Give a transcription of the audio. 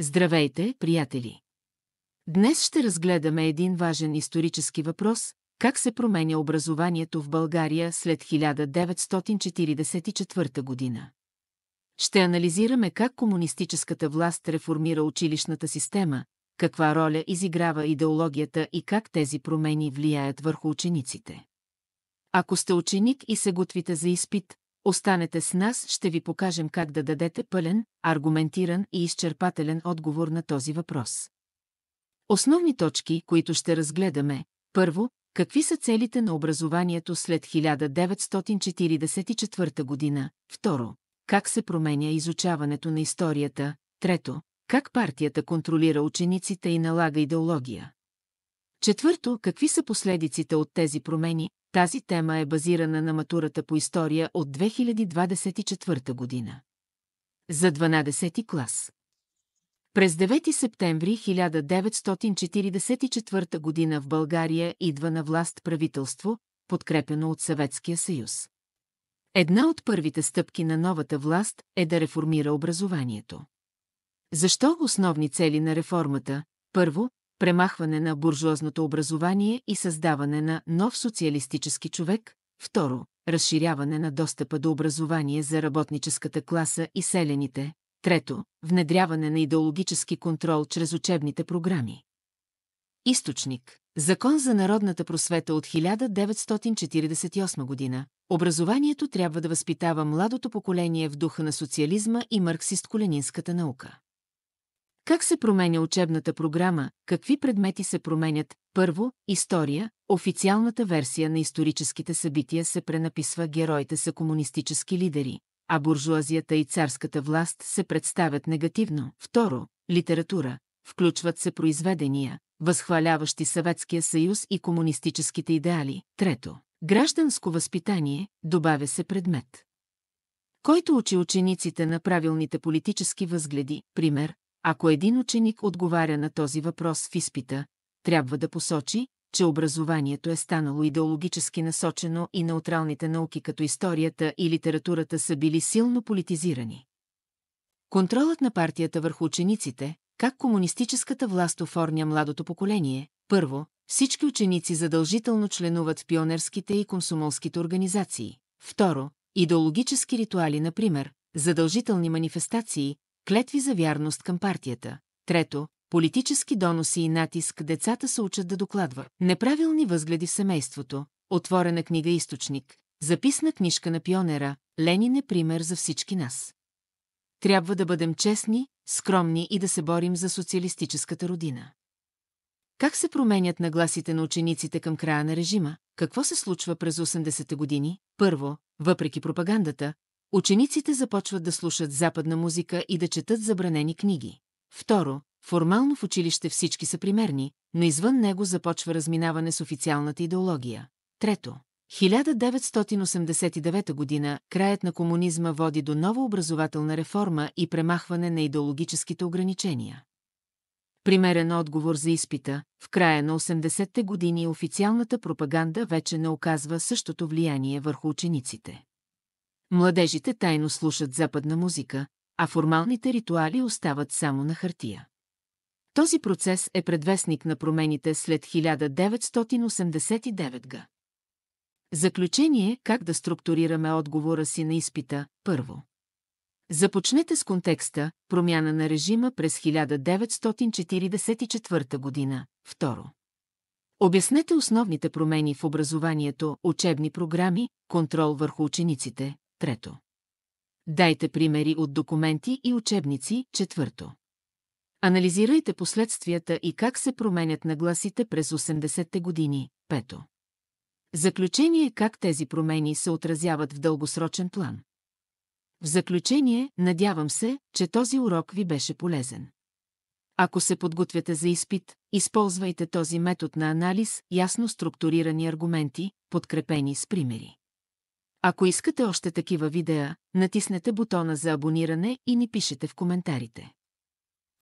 Здравейте, приятели! Днес ще разгледаме един важен исторически въпрос – как се променя образованието в България след 1944 година. Ще анализираме как комунистическата власт реформира училищната система, каква роля изиграва идеологията и как тези промени влияят върху учениците. Ако сте ученик и се готвите за изпит, останете с нас, ще ви покажем как да дадете пълен, аргументиран и изчерпателен отговор на този въпрос. Основни точки, които ще разгледаме: първо, какви са целите на образованието след 1944 година; второ, как се променя изучаването на историята; трето, как партията контролира учениците и налага идеология; четвърто, какви са последиците от тези промени. Тази тема е базирана на матурата по история от 2024 година. За 12-ти клас. През 9 септември 1944 година в България идва на власт правителство, подкрепено от Съветския съюз. Една от първите стъпки на новата власт е да реформира образованието. Защо основни цели на реформата? Първо, премахване на буржоазното образование и създаване на нов социалистически човек; второ, разширяване на достъпа до образование за работническата класа и селяните; трето, внедряване на идеологически контрол чрез учебните програми. Източник: Закон за народната просвета от 1948 година. Образованието трябва да възпитава младото поколение в духа на социализма и марксист-ленинската наука. Как се променя учебната програма, какви предмети се променят? Първо, история. Официалната версия на историческите събития се пренаписва, героите са комунистически лидери, а буржоазията и царската власт се представят негативно. Второ, литература. Включват се произведения, възхваляващи Съветския съюз и комунистическите идеали. Трето, гражданско възпитание, добавя се предмет, който учи учениците на правилните политически възгледи. Пример: ако един ученик отговаря на този въпрос в изпита, трябва да посочи, че образованието е станало идеологически насочено и неутралните науки като историята и литературата са били силно политизирани. Контролът на партията върху учениците. Как комунистическата власт оформя младото поколение? Първо, всички ученици задължително членуват в пионерските и комсомолските организации. Второ, идеологически ритуали, например, задължителни манифестации, клетви за вярност към партията. Трето, политически доноси и натиск, децата се учат да докладват неправилни възгледи в семейството. Отворена книга източник, записна книжка на пионера, Ленин е пример за всички нас. Трябва да бъдем честни, скромни и да се борим за социалистическата родина. Как се променят нагласите на учениците към края на режима? Какво се случва през 80-те години? Първо, въпреки пропагандата, учениците започват да слушат западна музика и да четат забранени книги. Второ, формално в училище всички са примерни, но извън него започва разминаване с официалната идеология. Трето, 1989 година, краят на комунизма води до нова образователна реформа и премахване на идеологическите ограничения. Примерен отговор за изпита: в края на 80-те години официалната пропаганда вече не оказва същото влияние върху учениците. Младежите тайно слушат западна музика, а формалните ритуали остават само на хартия. Този процес е предвестник на промените след 1989 г. Заключение: как да структурираме отговора си на изпита? Първо, започнете с контекста, промяна на режима през 1944 година. Второ, обяснете основните промени в образованието, учебни програми, контрол върху учениците. Трето, дайте примери от документи и учебници. Четвърто, анализирайте последствията и как се променят нагласите през 80-те години. Пето, заключение: как тези промени се отразяват в дългосрочен план. В заключение, надявам се, че този урок ви беше полезен. Ако се подготвяте за изпит, използвайте този метод на анализ, ясно структурирани аргументи, подкрепени с примери. Ако искате още такива видеа, натиснете бутона за абониране и ни пишете в коментарите.